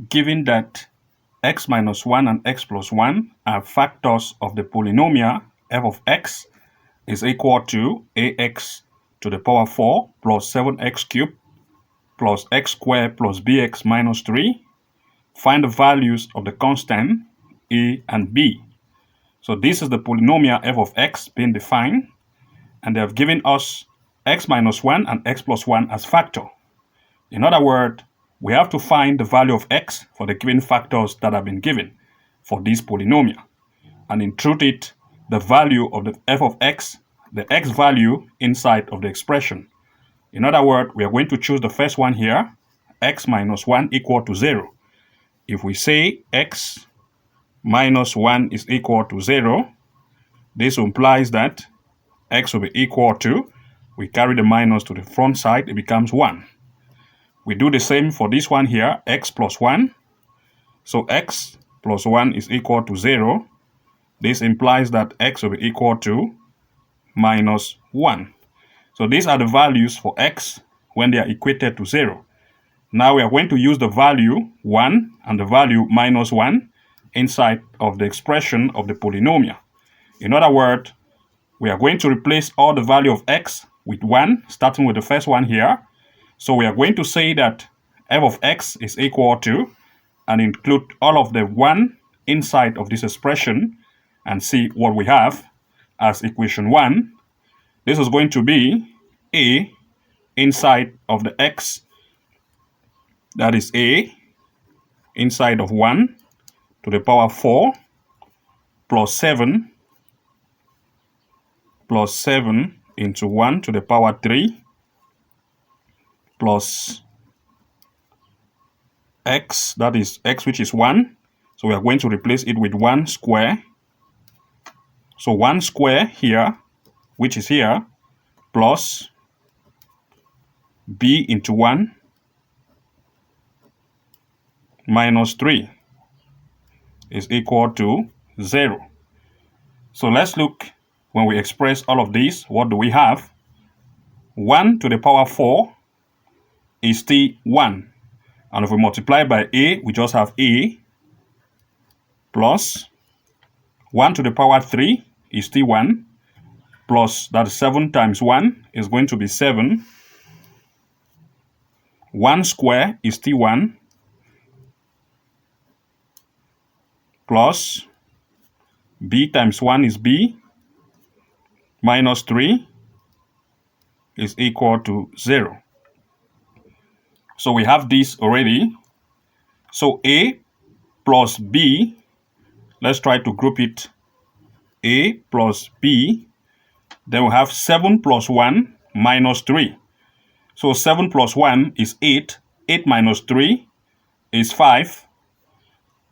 given that x minus 1 and x plus 1 are factors of the polynomial f of x is equal to ax to the power 4 plus 7x cubed plus x squared plus bx minus 3. Find the values of the constant a and b. So this is the polynomial f of x being defined, and they have given us x minus 1 and x plus 1 as factor. In other words, we have to find the value of x for the given factors that have been given for this polynomial, and introduce it the value of the f of x, the x value inside of the expression. In other words, we are going to choose the first one here, x minus 1 equal to 0. If we say x minus 1 is equal to 0, this implies that x will be equal to, we carry the minus to the front side, it becomes 1. We do the same for this one here, x plus 1. So x plus 1 is equal to 0. This implies that x will be equal to minus 1. So these are the values for x when they are equated to 0. Now we are going to use the value 1 and the value minus 1 inside of the expression of the polynomial. In other words, we are going to replace all the value of x with 1, starting with the first one here. So we are going to say that f of x is equal to, and include all of the 1 inside of this expression, and see what we have as equation 1. This is going to be a inside of the x, that is a inside of 1 to the power 4 plus 7 into 1 to the power 3 plus x, that is x which is 1. So we are going to replace it with 1 square. So 1 square here, which is here, plus b into 1 minus 3 is equal to 0. So let's look, when we express all of these, what do we have? 1 to the power 4 is still 1. And if we multiply by a, we just have a, plus 1 to the power 3 is still 1, plus that 7 times 1 is going to be 7. 1 square is still 1, plus b times 1 is b, minus 3 is equal to 0. So we have this already. So a plus b, let's try to group it, a plus b, then we have 7 plus 1 minus 3. So 7 plus 1 is 8, 8 minus 3 is 5,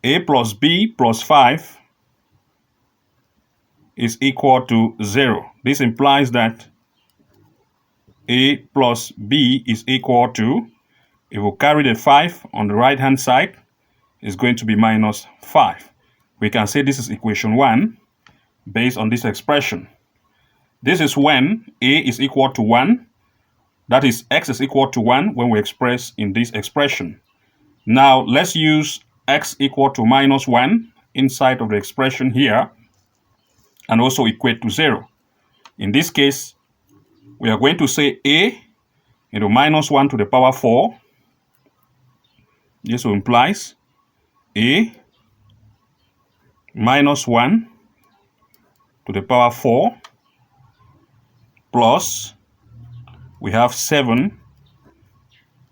a plus b plus 5 is equal to 0. This implies that a plus b is equal to, if we carry the 5 on the right hand side, is going to be minus 5. We can say this is equation 1 based on this expression. This is when a is equal to 1, that is x is equal to 1 when we express in this expression. Now let's use x equal to minus 1 inside of the expression here, and also equate to 0. In this case, we are going to say a into minus 1 to the power 4. This implies a minus 1 to the power 4 plus, we have 7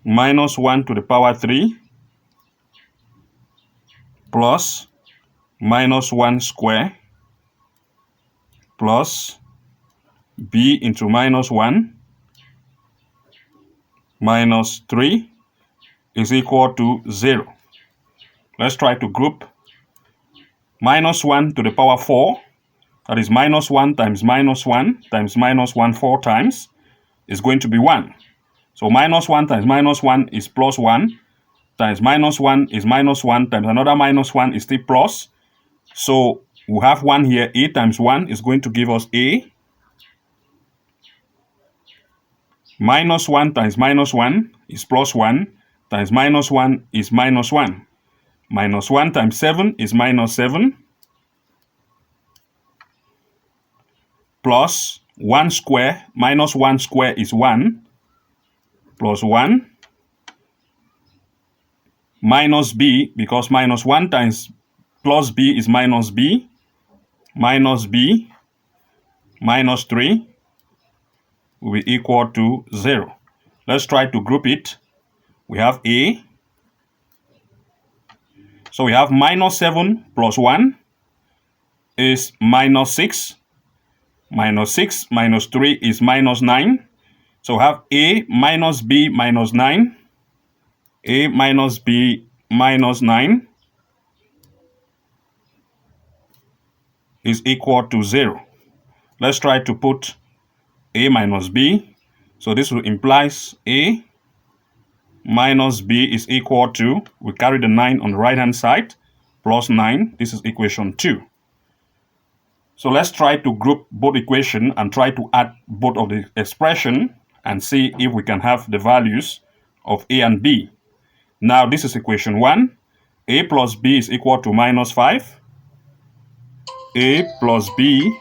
minus 1 to the power 3 plus minus 1 square plus b into minus 1 minus 3 is equal to 0. Let's try to group minus 1 to the power 4, that is minus 1 times minus 1 times minus 1 4 times, is going to be 1. So minus 1 times minus 1 is plus 1, times minus 1 is minus 1, times another minus 1 is still plus. So we have 1 here, a times 1 is going to give us a. Minus 1 times minus 1 is plus 1, times minus 1 is minus 1. minus 1 times 7 is minus 7, plus 1 square, minus 1 square is 1, plus 1, minus b, because minus 1 times plus b is minus b, minus b, minus 3 will be equal to 0. Let's try to group it. We have a. So we have minus 7 plus 1 is minus 6. Minus 6 minus 3 is minus 9. So we have a minus b minus 9. A minus b minus 9 is equal to 0. Let's try to put a minus b. So this will implies a minus b is equal to, we carry the 9 on the right hand side, plus 9. This is equation 2. So let's try to group both equation and try to add both of the expression and see if we can have the values of a and b. Now this is equation 1. A plus b is equal to minus 5. A plus b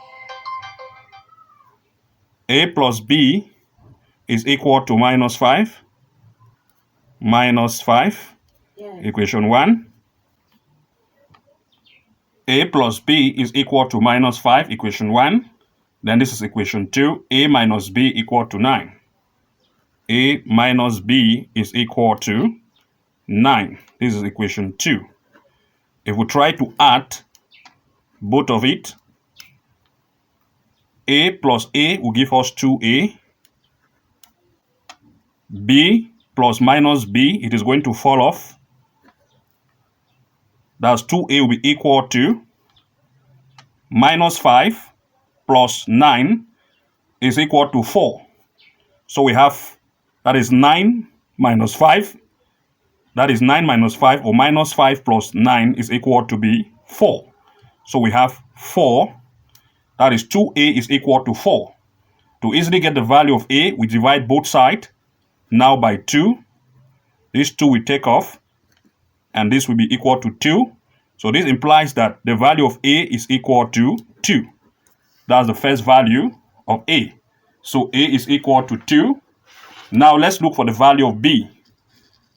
is equal to minus 5. Minus 5. Yeah. Equation 1. A plus b is equal to minus 5, equation 1. Then this is equation 2. A minus b equal to 9. A minus b is equal to 9. This is equation 2. If we try to add both of it, a plus a will give us 2a. B plus minus b, it is going to fall off. That's 2a will be equal to minus 5 plus 9 is equal to 4. So we have, that is 9 minus 5. That is 9 minus 5, or minus 5 plus 9 is equal to be 4. So we have 4. That is 2a is equal to 4. To easily get the value of a, we divide both sides now by 2. This 2 will take off, and this will be equal to 2. So this implies that the value of a is equal to 2. That's the first value of a. So a is equal to 2. Now let's look for the value of b.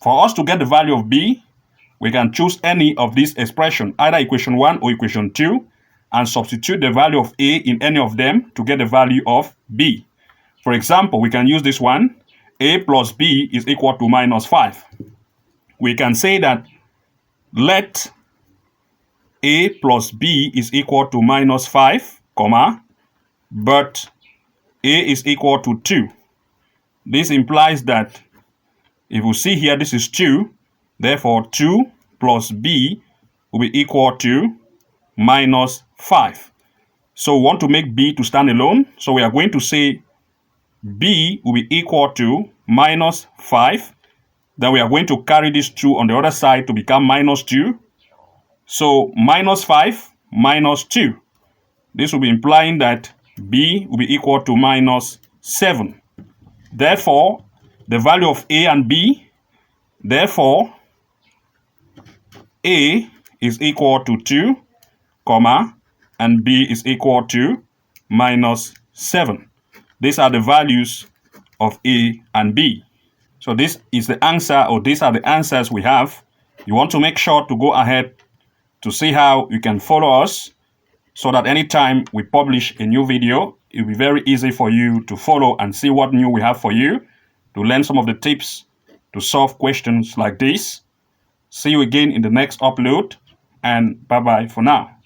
For us to get the value of b, we can choose any of these expressions, either equation 1 or equation 2, and substitute the value of a in any of them to get the value of b. For example, we can use this one. A plus b is equal to minus 5. We can say that let a plus b is equal to minus 5, comma, but a is equal to 2. This implies that if we see here, this is 2, therefore 2 plus b will be equal to minus 5. So we want to make b to stand alone, so we are going to say b will be equal to minus 5. Then we are going to carry this 2 on the other side to become minus 2. So minus 5 minus 2. This will be implying that b will be equal to minus 7. Therefore, the value of a and b, therefore, a is equal to 2, comma, and b is equal to minus 7. These are the values of a and b. So this is the answer, or these are the answers we have. You want to make sure to go ahead to see how you can follow us, so that anytime we publish a new video, it will be very easy for you to follow and see what new we have for you, to learn some of the tips to solve questions like this. See you again in the next upload, and bye-bye for now.